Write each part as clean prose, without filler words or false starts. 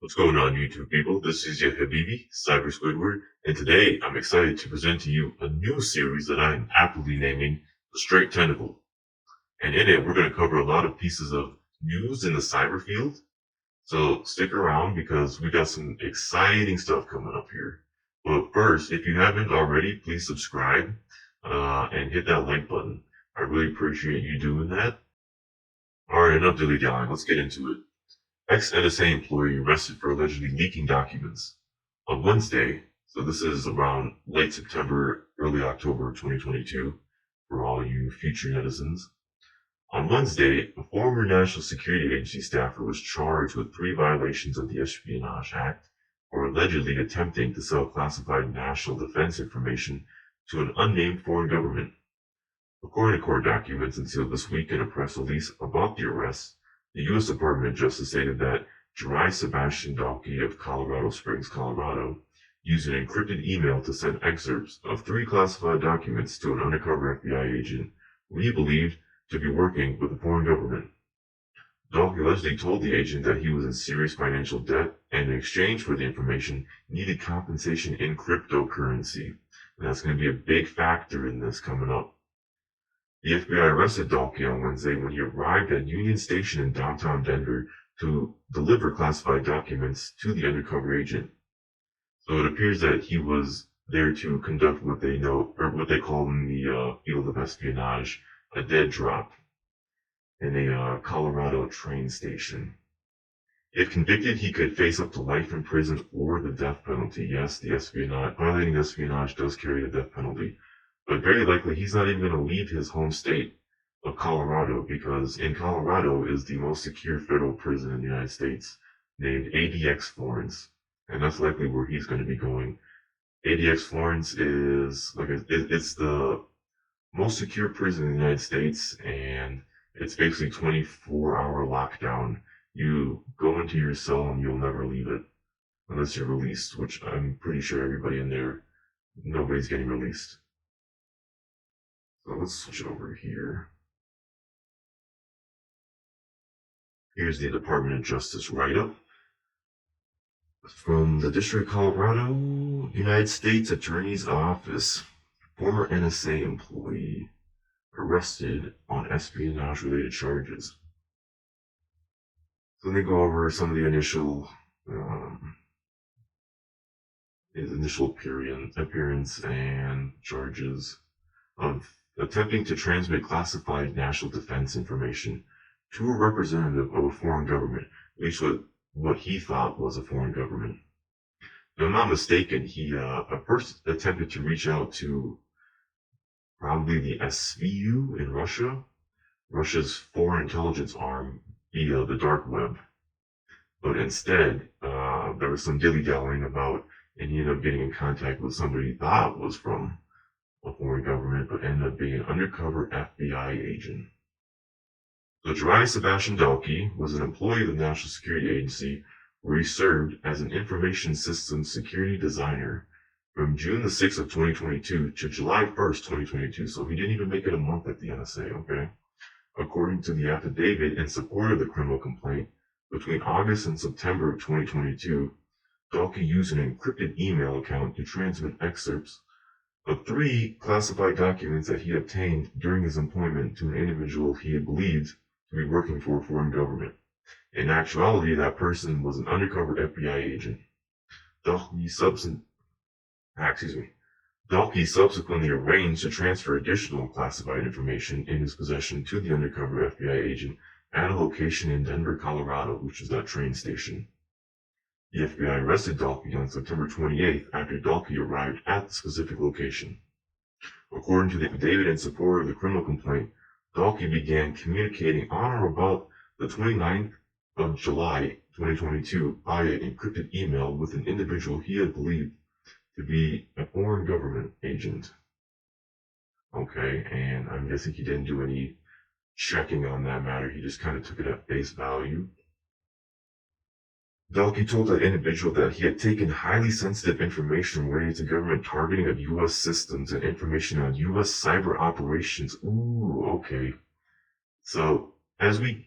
What's going on, YouTube people? This is your Habibi, Cyber Squidward, and today I'm excited to present to you a new series that I am aptly naming The Straight Tentacle. And in it, we're going to cover a lot of pieces of news in the cyber field. So stick around because we got some exciting stuff coming up here. But first, if you haven't already, please subscribe and hit that like button. I really appreciate you doing that. Alright, enough dilly-dallying. Let's get into it. Ex-NSA employee arrested for allegedly leaking documents. On Wednesday, so this is around late September, early October 2022, for all you future netizens. On Wednesday, a former National Security Agency staffer was charged with 3 violations of the Espionage Act for allegedly attempting to sell classified national defense information to an unnamed foreign government. According to court documents unsealed this week in a press release about the arrest, the U.S. Department of Justice stated that Jari Sebastian Dalkey of Colorado Springs, Colorado, used an encrypted email to send excerpts of 3 classified documents to an undercover FBI agent who he believed to be working with the foreign government. Dalkey allegedly told the agent that he was in serious financial debt and in exchange for the information needed compensation in cryptocurrency. And that's going to be a big factor in this coming up. The FBI arrested Dalkey on Wednesday when he arrived at Union Station in downtown Denver to deliver classified documents to the undercover agent. So it appears that he was there to conduct what they call in the field of espionage, a dead drop in a Colorado train station. If convicted, he could face up to life in prison or the death penalty. Yes, violating espionage does carry the death penalty. But very likely he's not even going to leave his home state of Colorado, because in Colorado is the most secure federal prison in the United States, named ADX Florence, and that's likely where he's going to be going. ADX Florence is it's the most secure prison in the United States, and it's basically 24-hour lockdown. You go into your cell and you'll never leave it unless you're released, which I'm pretty sure everybody in there, nobody's getting released. So let's switch over here. Here's the Department of Justice write-up. From the District of Colorado, United States Attorney's Office, former NSA employee arrested on espionage-related charges. So they go over some of the initial appearance and charges of attempting to transmit classified national defense information to a representative of a foreign government, at least what he thought was a foreign government. If I'm not mistaken, he first attempted to reach out to probably the SVU in Russia, Russia's foreign intelligence arm, via the dark web. But instead, there was some dilly-dallying about, and he ended up getting in contact with somebody he thought was from a foreign government, but ended up being an undercover FBI agent. So Jari Sebastian Dalkey was an employee of the National Security Agency, where he served as an information systems security designer from June the 6th of 2022 to July 1st, 2022. So he didn't even make it a month at the NSA, okay? According to the affidavit in support of the criminal complaint, between August and September of 2022, Dalkey used an encrypted email account to transmit excerpts of 3 classified documents that he obtained during his employment to an individual he had believed to be working for a foreign government. In actuality, that person was an undercover FBI agent. Dalkey subsequently arranged to transfer additional classified information in his possession to the undercover FBI agent at a location in Denver, Colorado, which is that train station. The FBI arrested Dalkey on September 28th after Dalkey arrived at the specific location. According to the affidavit in support of the criminal complaint, Dalkey began communicating on or about the 29th of July 2022 via encrypted email with an individual he had believed to be a foreign government agent. Okay, and I'm guessing he didn't do any checking on that matter. He just kind of took it at face value. Dalkey told that individual that he had taken highly sensitive information related to government targeting of U.S. systems and information on U.S. cyber operations. Ooh, okay. So, as we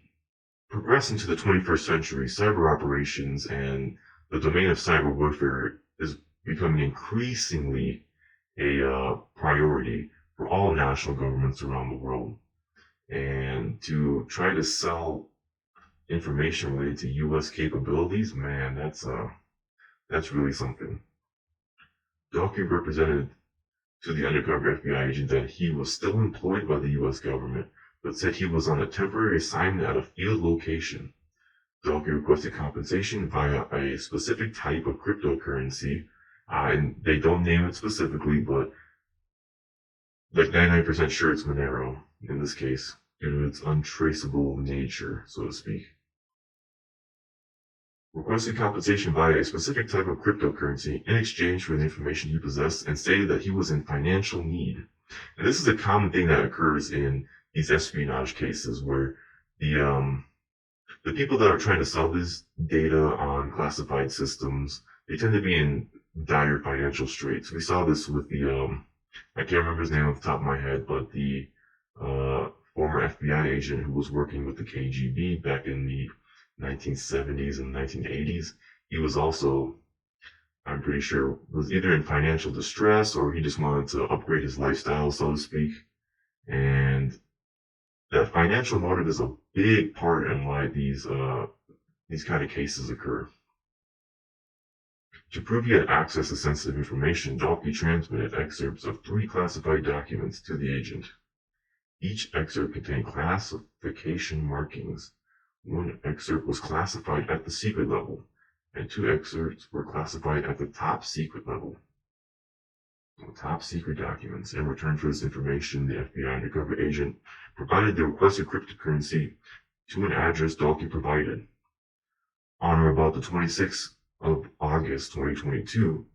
progress into the 21st century, cyber operations and the domain of cyber warfare is becoming increasingly a priority for all national governments around the world. And to try to sell information related to U.S. capabilities, man, that's really something. Dawkins represented to the undercover FBI agent that he was still employed by the U.S. government, but said he was on a temporary assignment at a field location. Dawkins requested compensation via a specific type of cryptocurrency, and they don't name it specifically, but like 99% sure it's Monero in this case, due to its untraceable nature, so to speak. Requested compensation via a specific type of cryptocurrency in exchange for the information he possessed, and stated that he was in financial need. And this is a common thing that occurs in these espionage cases where the people that are trying to sell this data on classified systems, they tend to be in dire financial straits. We saw this with I can't remember his name off the top of my head, but the former FBI agent who was working with the KGB back in the 1970s and 1980s. He was also, I'm pretty sure, was either in financial distress or he just wanted to upgrade his lifestyle, so to speak. And that financial motive is a big part in why these kind of cases occur. To prove he had access to sensitive information, Dalkey transmitted excerpts of 3 classified documents to the agent. Each excerpt contained classification markings. 1 excerpt was classified at the secret level, and 2 excerpts were classified at the top secret level. So top secret documents. In return for this information, the FBI undercover agent provided the requested cryptocurrency to an address Dalkey provided. On or about the 26th of August 2022,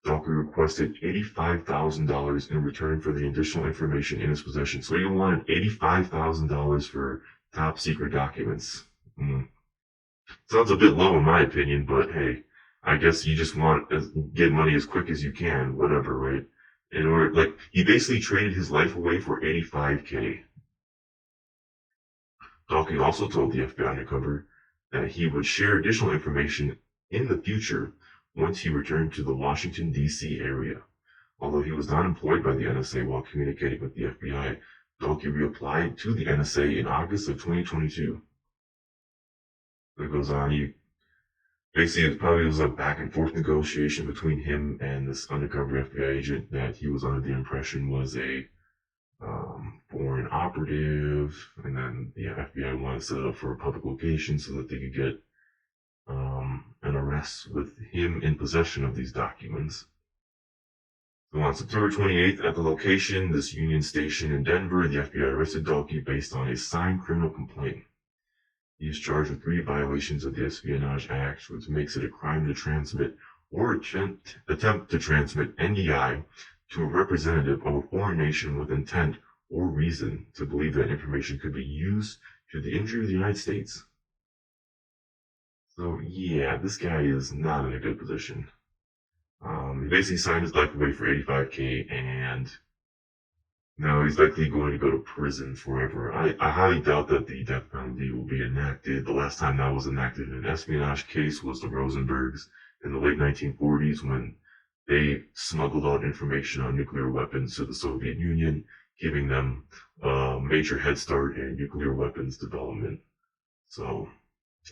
Dalkey requested $85,000 in return for the additional information in his possession. So he wanted $85,000 for top secret documents. Sounds a bit low in my opinion, but hey, I guess you just want to get money as quick as you can, whatever, right? In order, like, he basically traded his life away for $85K. Dalkey also told the FBI undercover that he would share additional information in the future once he returned to the Washington, D.C. area. Although he was not employed by the NSA while communicating with the FBI, Dalkey reapplied to the NSA in August of 2022. It goes on, basically it probably was a back and forth negotiation between him and this undercover FBI agent that he was under the impression was a foreign operative, and then the FBI wanted to set it up for a public location so that they could get an arrest with him in possession of these documents. So on September 28th, at the location, this Union Station in Denver, the FBI arrested Dalkey based on a signed criminal complaint. He is charged with 3 violations of the Espionage Act, which makes it a crime to transmit or attempt to transmit NDI to a representative of a foreign nation with intent or reason to believe that information could be used to the injury of the United States. So yeah, this guy is not in a good position. He basically signed his life away for $85K, and now he's likely going to go to prison forever. I highly doubt that the death penalty will be enacted. The last time that was enacted in an espionage case was the Rosenbergs in the late 1940s when they smuggled out information on nuclear weapons to the Soviet Union, giving them a major head start in nuclear weapons development. So,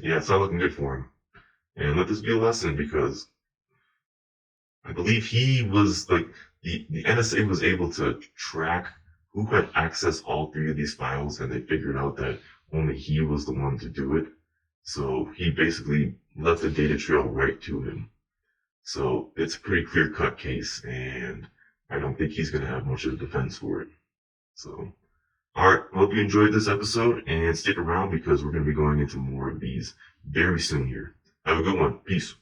yeah, it's not looking good for him. And let this be a lesson, because I believe he was like, the NSA was able to track who had accessed all 3 of these files, and they figured out that only he was the one to do it. So he basically left the data trail right to him. So it's a pretty clear-cut case, and I don't think he's going to have much of a defense for it. So, alright, hope you enjoyed this episode, and stick around because we're going to be going into more of these very soon here. Have a good one. Peace.